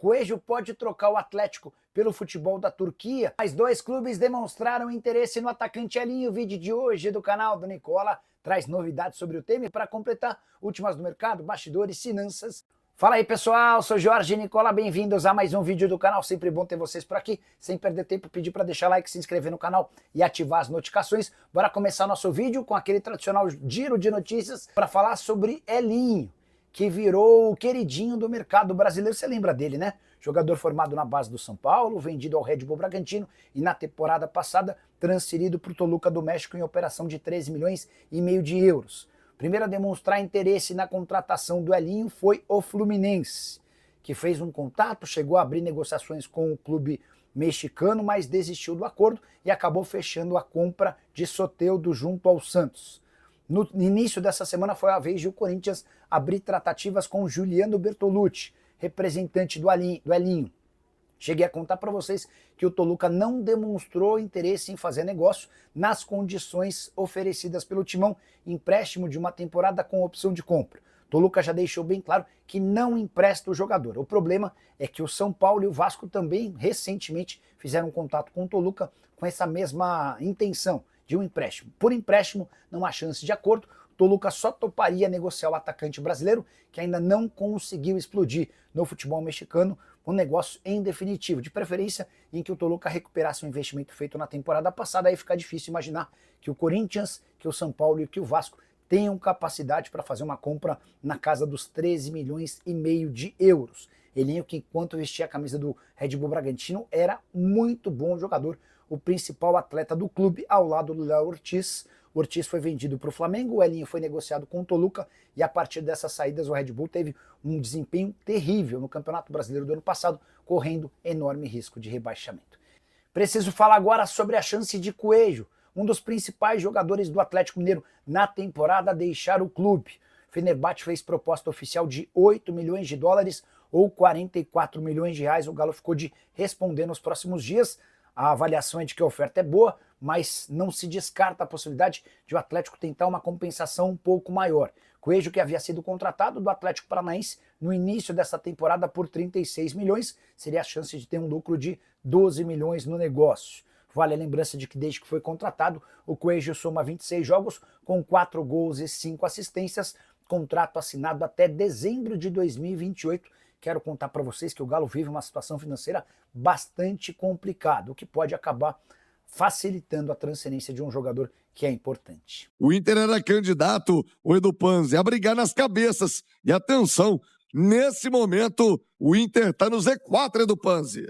Coelho pode trocar o Atlético pelo futebol da Turquia. Mais dois clubes demonstraram interesse no atacante Elinho. O vídeo de hoje do canal do Nicola traz novidades sobre o tema. Para completar, últimas do mercado, bastidores, finanças. Fala aí pessoal, sou Jorge Nicola, bem-vindos a mais um vídeo do canal. Sempre bom ter vocês por aqui. Sem perder tempo, pedir para deixar like, se inscrever no canal e ativar as notificações. Bora começar nosso vídeo com aquele tradicional giro de notícias para falar sobre Elinho, que virou o queridinho do mercado brasileiro. Você lembra dele, né? Jogador formado na base do São Paulo, vendido ao Red Bull Bragantino e na temporada passada transferido para o Toluca do México em operação de 13 milhões e meio de euros. Primeiro a demonstrar interesse na contratação do Elinho foi o Fluminense, que fez um contato, chegou a abrir negociações com o clube mexicano, mas desistiu do acordo e acabou fechando a compra de Soteldo junto ao Santos. No início dessa semana foi a vez de o Corinthians abrir tratativas com Juliano Bertolucci, representante do Elinho. Cheguei a contar para vocês que o Toluca não demonstrou interesse em fazer negócio nas condições oferecidas pelo Timão, empréstimo de uma temporada com opção de compra. Toluca já deixou bem claro que não empresta o jogador. O problema é que o São Paulo e o Vasco também recentemente fizeram contato com o Toluca com essa mesma intenção de um empréstimo. Por empréstimo, não há chance de acordo. O Toluca só toparia negociar o atacante brasileiro, que ainda não conseguiu explodir no futebol mexicano, um negócio em definitivo, de preferência em que o Toluca recuperasse o investimento feito na temporada passada. Aí fica difícil imaginar que o Corinthians, que o São Paulo e que o Vasco tenham capacidade para fazer uma compra na casa dos 13 milhões e meio de euros. Elinho, que enquanto vestia a camisa do Red Bull Bragantino, era muito bom jogador, o principal atleta do clube ao lado do Léo Ortiz. O Ortiz foi vendido para o Flamengo, o Elinho foi negociado com o Toluca e a partir dessas saídas o Red Bull teve um desempenho terrível no Campeonato Brasileiro do ano passado, correndo enorme risco de rebaixamento. Preciso falar agora sobre a chance de Coelho, um dos principais jogadores do Atlético Mineiro na temporada, a deixar o clube. Fenerbahçe fez proposta oficial de 8 milhões de dólares ou 44 milhões de reais. O Galo ficou de responder nos próximos dias. A avaliação é de que a oferta é boa, mas não se descarta a possibilidade de o Atlético tentar uma compensação um pouco maior. Coelho, que havia sido contratado do Atlético Paranaense no início dessa temporada por 36 milhões, seria a chance de ter um lucro de 12 milhões no negócio. Vale a lembrança de que desde que foi contratado, o Coelho soma 26 jogos com 4 gols e 5 assistências, contrato assinado até dezembro de 2028. Quero contar para vocês que o Galo vive uma situação financeira bastante complicada, o que pode acabar facilitando a transferência de um jogador que é importante. O Inter era candidato, o Edu Panzi, a brigar nas cabeças. E atenção, nesse momento, o Inter está no Z4, Edu Panzi.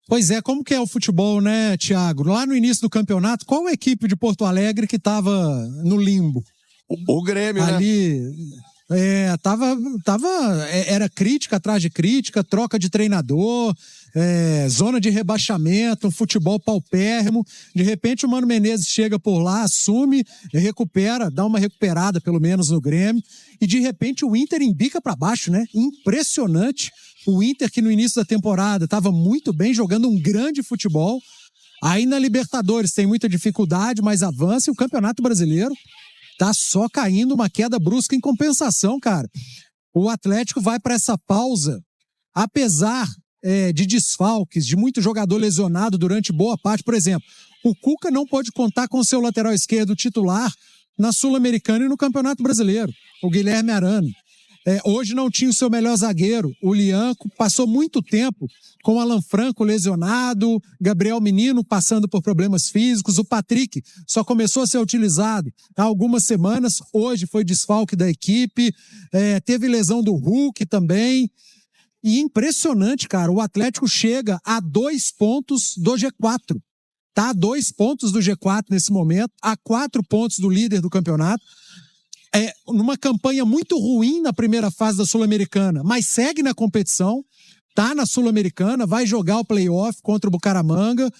Pois é, como que é o futebol, né, Thiago? Lá no início do campeonato, qual a equipe de Porto Alegre que estava no limbo? O Grêmio, ali, né? Era crítica atrás de crítica, troca de treinador, zona de rebaixamento, um futebol paupérrimo. De repente o Mano Menezes chega por lá, assume, recupera, dá uma recuperada pelo menos no Grêmio, e de repente o Inter embica para baixo, né? Impressionante. O Inter que no início da temporada estava muito bem, jogando um grande futebol. Aí na Libertadores tem muita dificuldade, mas avança, e o Campeonato Brasileiro tá só caindo, uma queda brusca. Em compensação, cara, o Atlético vai para essa pausa, apesar de desfalques, de muito jogador lesionado durante boa parte. Por exemplo, o Cuca não pode contar com seu lateral esquerdo titular na Sul-Americana e no Campeonato Brasileiro, o Guilherme Arana. Hoje não tinha o seu melhor zagueiro, o Lianco, passou muito tempo com o Alan Franco lesionado, Gabriel Menino passando por problemas físicos, o Patrick só começou a ser utilizado há algumas semanas, hoje foi desfalque da equipe, teve lesão do Hulk também, e impressionante, cara, o Atlético chega a 2 pontos do G4, tá a 2 pontos do G4 nesse momento, a 4 pontos do líder do campeonato, numa campanha muito ruim na primeira fase da Sul-Americana, mas segue na competição, tá na Sul-Americana, vai jogar o play-off contra o Bucaramanga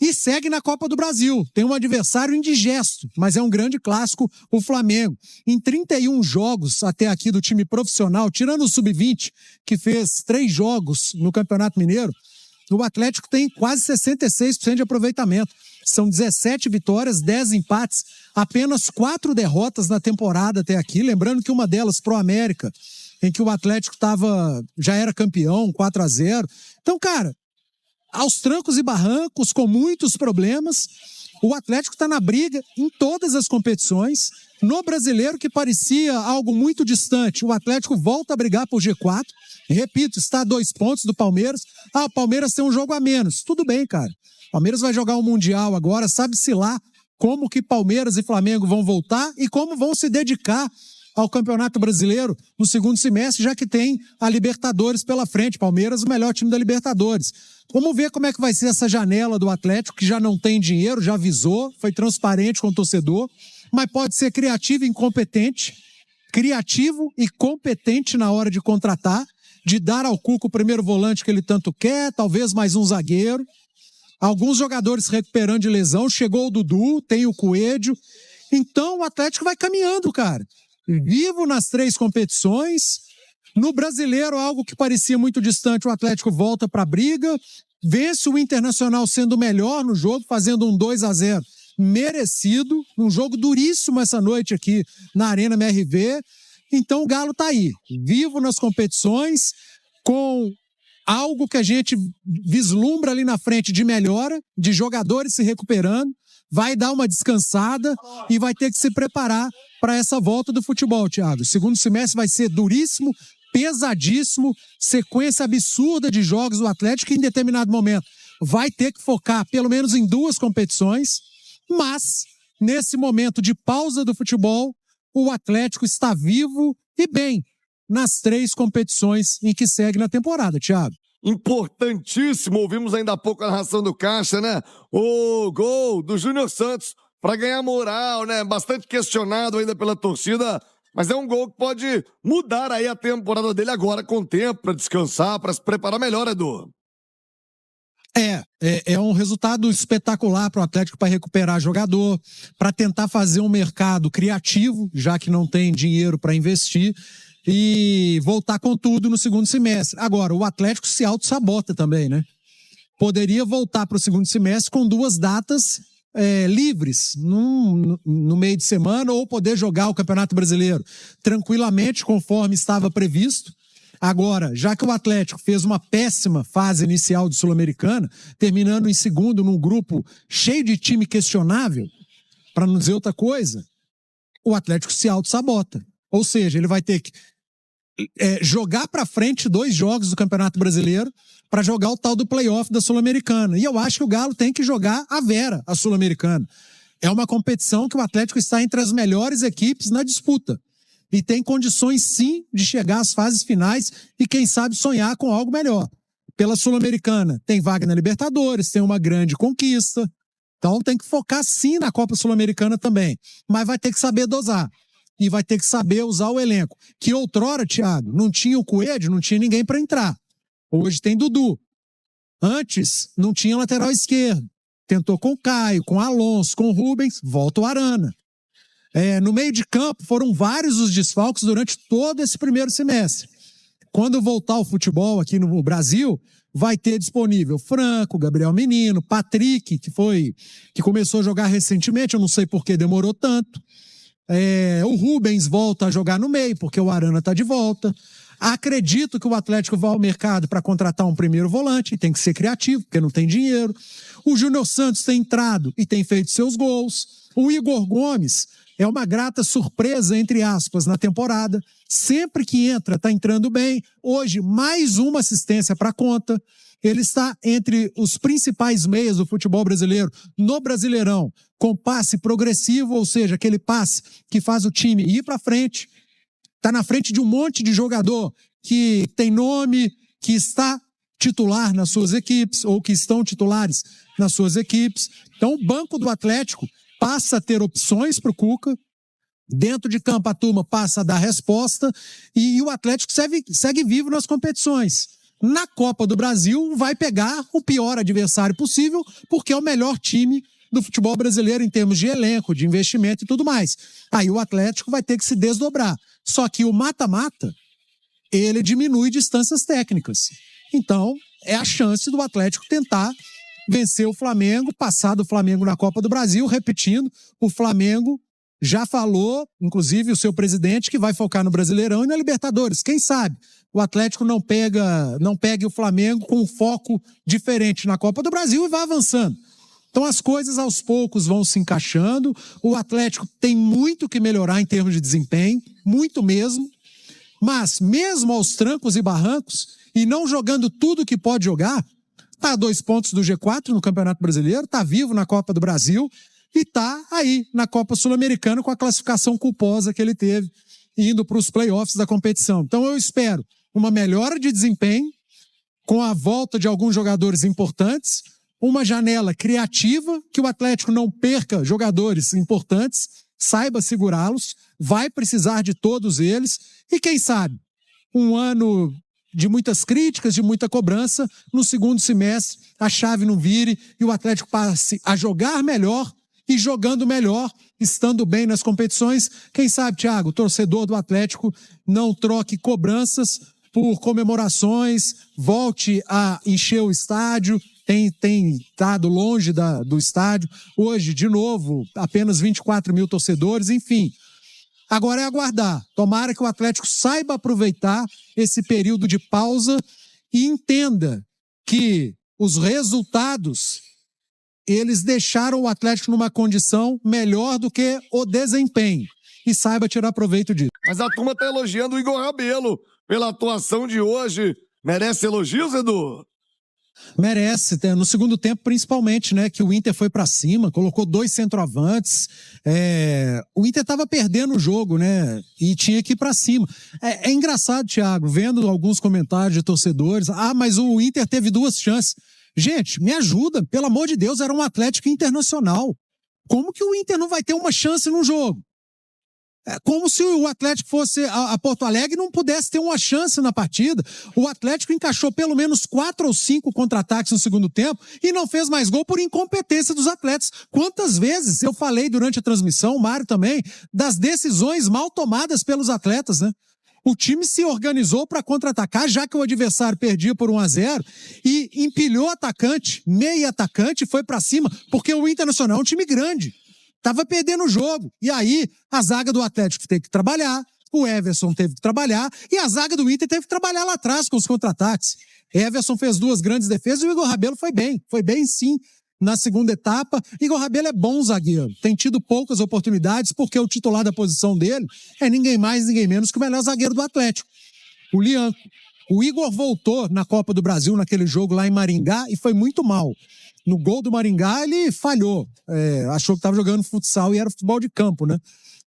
e segue na Copa do Brasil. Tem um adversário indigesto, mas é um grande clássico, o Flamengo. Em 31 jogos até aqui do time profissional, tirando o Sub-20, que fez 3 jogos no Campeonato Mineiro, o Atlético tem quase 66% de aproveitamento. São 17 vitórias, 10 empates, apenas 4 derrotas na temporada até aqui. Lembrando que uma delas pro América em que o Atlético já era campeão, 4-0. Então, cara, aos trancos e barrancos, com muitos problemas, o Atlético está na briga em todas as competições. No Brasileiro, que parecia algo muito distante, o Atlético volta a brigar por G4. Repito, está a 2 pontos do Palmeiras. O Palmeiras tem um jogo a menos. Tudo bem, cara. O Palmeiras vai jogar o Mundial agora, sabe-se lá como que Palmeiras e Flamengo vão voltar e como vão se dedicar ao Campeonato Brasileiro no segundo semestre, já que tem a Libertadores pela frente. Palmeiras, o melhor time da Libertadores. Vamos ver como é que vai ser essa janela do Atlético, que já não tem dinheiro, já avisou, foi transparente com o torcedor, mas pode ser criativo e incompetente, criativo e competente na hora de contratar, de dar ao Cuca o primeiro volante que ele tanto quer, talvez mais um zagueiro. Alguns jogadores recuperando de lesão, chegou o Dudu, tem o Coelho. Então o Atlético vai caminhando, cara. Vivo nas 3 competições. No Brasileiro, algo que parecia muito distante, o Atlético volta para a briga, vence o Internacional sendo o melhor no jogo, fazendo um 2-0 merecido, um jogo duríssimo essa noite aqui na Arena MRV. Então o Galo tá aí, vivo nas competições, com algo que a gente vislumbra ali na frente de melhora, de jogadores se recuperando, vai dar uma descansada e vai ter que se preparar para essa volta do futebol, Thiago. O segundo semestre vai ser duríssimo, pesadíssimo, sequência absurda de jogos do Atlético, que em determinado momento vai ter que focar pelo menos em 2 competições, mas nesse momento de pausa do futebol, o Atlético está vivo e bem nas 3 competições em que segue na temporada, Thiago. Importantíssimo, ouvimos ainda há pouco a narração do Caixa, né? O gol do Júnior Santos para ganhar moral, né? Bastante questionado ainda pela torcida, mas é um gol que pode mudar aí a temporada dele agora com tempo para descansar, para se preparar melhor, Edu. É um resultado espetacular para o Atlético para recuperar jogador, para tentar fazer um mercado criativo, já que não tem dinheiro para investir, e voltar com tudo no segundo semestre. Agora, o Atlético se auto-sabota também, né? Poderia voltar para o segundo semestre com 2 datas livres, no meio de semana, ou poder jogar o Campeonato Brasileiro tranquilamente, conforme estava previsto. Agora, já que o Atlético fez uma péssima fase inicial de Sul-Americana, terminando em segundo num grupo cheio de time questionável, para não dizer outra coisa, o Atlético se auto-sabota. Ou seja, ele vai ter que jogar para frente 2 jogos do Campeonato Brasileiro para jogar o tal do playoff da Sul-Americana. E eu acho que o Galo tem que jogar a vera, a Sul-Americana. É uma competição que o Atlético está entre as melhores equipes na disputa. E tem condições, sim, de chegar às fases finais e, quem sabe, sonhar com algo melhor. Pela Sul-Americana, tem vaga na Libertadores, tem uma grande conquista. Então tem que focar, sim, na Copa Sul-Americana também. Mas vai ter que saber dosar. E vai ter que saber usar o elenco. Que outrora, Thiago, não tinha o Coelho, não tinha ninguém para entrar. Hoje tem Dudu. Antes, não tinha lateral esquerdo. Tentou com o Caio, com o Alonso, com o Rubens, volta o Arana. No meio de campo, foram vários os desfalques durante todo esse primeiro semestre. Quando voltar o futebol aqui no Brasil, vai ter disponível Franco, Gabriel Menino, Patrick, que começou a jogar recentemente, eu não sei por que demorou tanto. O Rubens volta a jogar no meio, porque o Arana está de volta. Acredito que o Atlético vai ao mercado para contratar um primeiro volante, e tem que ser criativo, porque não tem dinheiro. O Júnior Santos tem entrado e tem feito seus gols. O Igor Gomes é uma grata surpresa, entre aspas, na temporada. Sempre que entra, está entrando bem. Hoje, mais uma assistência para a conta. Ele está entre os principais meias do futebol brasileiro no Brasileirão, com passe progressivo, ou seja, aquele passe que faz o time ir para frente. Está na frente de um monte de jogador que tem nome, que está titular nas suas equipes, ou que estão titulares nas suas equipes. Então, o banco do Atlético passa a ter opções para o Cuca. Dentro de campo, a turma passa a dar resposta. E o Atlético segue vivo nas competições. Na Copa do Brasil, vai pegar o pior adversário possível, porque é o melhor time do futebol brasileiro em termos de elenco, de investimento e tudo mais. Aí o Atlético vai ter que se desdobrar. Só que o mata-mata, ele diminui distâncias técnicas. Então, é a chance do Atlético tentar vencer o Flamengo, passar do Flamengo na Copa do Brasil, repetindo, o Flamengo já falou, inclusive o seu presidente, que vai focar no Brasileirão e na Libertadores. Quem sabe o Atlético não pegue o Flamengo com um foco diferente na Copa do Brasil e vá avançando. Então as coisas aos poucos vão se encaixando. O Atlético tem muito que melhorar em termos de desempenho, muito mesmo. Mas mesmo aos trancos e barrancos, e não jogando tudo que pode jogar, está a 2 pontos do G4 no Campeonato Brasileiro, está vivo na Copa do Brasil e está aí na Copa Sul-Americana com a classificação culposa que ele teve, indo para os playoffs da competição. Então eu espero uma melhora de desempenho, com a volta de alguns jogadores importantes, uma janela criativa, que o Atlético não perca jogadores importantes, saiba segurá-los, vai precisar de todos eles, e quem sabe, um ano de muitas críticas, de muita cobrança, no segundo semestre a chave não vire e o Atlético passe a jogar melhor e jogando melhor, estando bem nas competições. Quem sabe, Thiago, o torcedor do Atlético não troque cobranças por comemorações, volte a encher o estádio, tem estado longe do estádio. Hoje, de novo, apenas 24 mil torcedores, enfim. Agora é aguardar. Tomara que o Atlético saiba aproveitar esse período de pausa e entenda que os resultados, eles deixaram o Atlético numa condição melhor do que o desempenho. E saiba tirar proveito disso. Mas a turma tá elogiando o Igor Rabelo pela atuação de hoje. Merece elogios, Edu? Merece, no segundo tempo principalmente, né, que o Inter foi pra cima, colocou 2 centroavantes, o Inter tava perdendo o jogo, né, e tinha que ir pra cima. É engraçado, Thiago, vendo alguns comentários de torcedores, mas o Inter teve 2 chances. Gente, me ajuda, pelo amor de Deus, era um Atlético Internacional. Como que o Inter não vai ter uma chance num jogo? Como se o Atlético fosse a Porto Alegre e não pudesse ter uma chance na partida. O Atlético encaixou pelo menos 4 ou 5 contra-ataques no segundo tempo e não fez mais gol por incompetência dos atletas. Quantas vezes eu falei durante a transmissão, o Mário também, das decisões mal tomadas pelos atletas, né? O time se organizou para contra-atacar, já que o adversário perdia por 1-0 e empilhou atacante, meio atacante, foi para cima, porque o Internacional é um time grande. Tava perdendo o jogo. E aí, a zaga do Atlético teve que trabalhar, o Everson teve que trabalhar, e a zaga do Inter teve que trabalhar lá atrás com os contra-ataques. Everson fez 2 grandes defesas e o Igor Rabelo foi bem sim, na segunda etapa. Igor Rabelo é bom zagueiro, tem tido poucas oportunidades, porque o titular da posição dele é ninguém mais, ninguém menos que o melhor zagueiro do Atlético, o Lianco. O Igor voltou na Copa do Brasil, naquele jogo lá em Maringá, e foi muito mal. No gol do Maringá, ele falhou. Achou que estava jogando futsal e era futebol de campo, né? O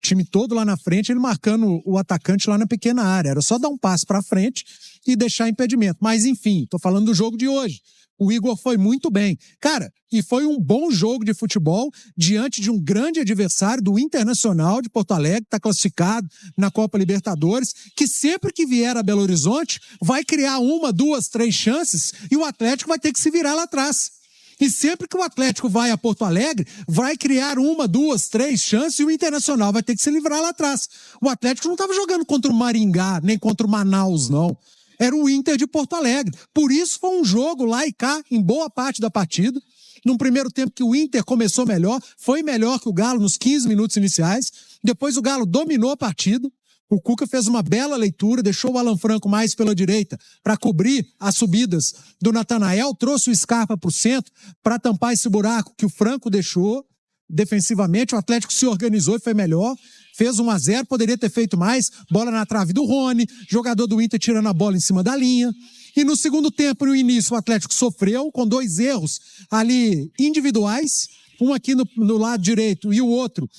time todo lá na frente, ele marcando o atacante lá na pequena área. Era só dar um passo para frente e deixar impedimento. Mas, enfim, tô falando do jogo de hoje. O Igor foi muito bem. Cara, e foi um bom jogo de futebol diante de um grande adversário do Internacional de Porto Alegre, que está classificado na Copa Libertadores, que sempre que vier a Belo Horizonte vai criar 1, 2, 3 chances e o Atlético vai ter que se virar lá atrás. E sempre que o Atlético vai a Porto Alegre, vai criar 1, 2, 3 chances e o Internacional vai ter que se livrar lá atrás. O Atlético não estava jogando contra o Maringá, nem contra o Manaus, não. Era o Inter de Porto Alegre. Por isso foi um jogo lá e cá, em boa parte da partida. Num primeiro tempo que o Inter começou melhor, foi melhor que o Galo nos 15 minutos iniciais. Depois o Galo dominou a partida. O Cuca fez uma bela leitura, deixou o Alan Franco mais pela direita para cobrir as subidas do Natanael, trouxe o Scarpa para o centro para tampar esse buraco que o Franco deixou defensivamente. O Atlético se organizou e foi melhor, fez 1-0, poderia ter feito mais, bola na trave do Rony, jogador do Inter tirando a bola em cima da linha. E no segundo tempo, no início, o Atlético sofreu com 2 erros ali individuais, um aqui no lado direito e o outro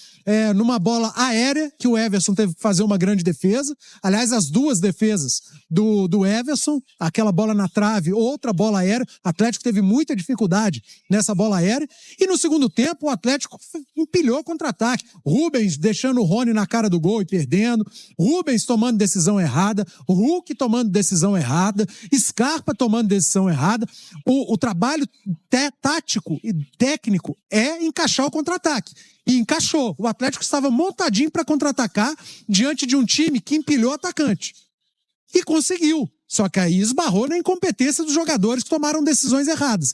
numa bola aérea, que o Everson teve que fazer uma grande defesa. Aliás, as 2 defesas do Everson, aquela bola na trave, outra bola aérea. O Atlético teve muita dificuldade nessa bola aérea. E no segundo tempo, o Atlético empilhou contra-ataque. Rubens deixando o Rony na cara do gol e perdendo. Rubens tomando decisão errada. Hulk tomando decisão errada. Scarpa tomando decisão errada. O trabalho tático e técnico é encaixar o contra-ataque. E encaixou. O Atlético estava montadinho para contra-atacar diante de um time que empilhou atacante. E conseguiu. Só que aí esbarrou na incompetência dos jogadores que tomaram decisões erradas.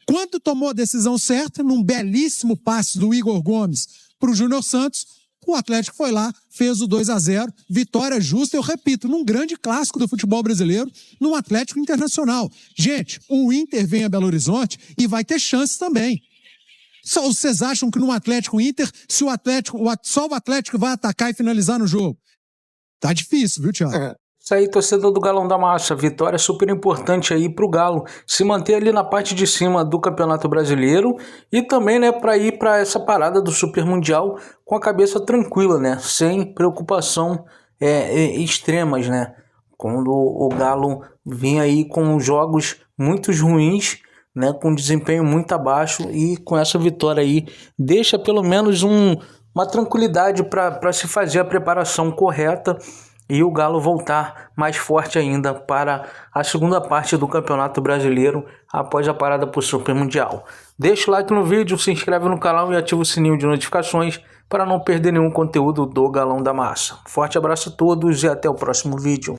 Quando tomou a decisão certa, num belíssimo passe do Igor Gomes para o Júnior Santos, O Atlético foi lá, fez o 2-0, vitória justa, eu repito, num grande clássico do futebol brasileiro, no Atlético Internacional. Gente, o Inter vem a Belo Horizonte e vai ter chances também. Só vocês acham que no Atlético Inter, se o Atlético, só o Atlético vai atacar e finalizar no jogo? Tá difícil, viu, Thiago? Isso aí, torcedor do Galão da Massa, vitória super importante aí pro Galo se manter ali na parte de cima do Campeonato Brasileiro e também, né, para ir para essa parada do Super Mundial com a cabeça tranquila, né, sem preocupação extremas, né, quando o Galo vinha aí com jogos muito ruins, né, com desempenho muito abaixo, e com essa vitória aí deixa pelo menos uma tranquilidade para se fazer a preparação correta e o Galo voltar mais forte ainda para a segunda parte do Campeonato Brasileiro após a parada para o Super Mundial. Deixa o like no vídeo, se inscreve no canal e ativa o sininho de notificações para não perder nenhum conteúdo do Galão da Massa. Forte abraço a todos e até o próximo vídeo.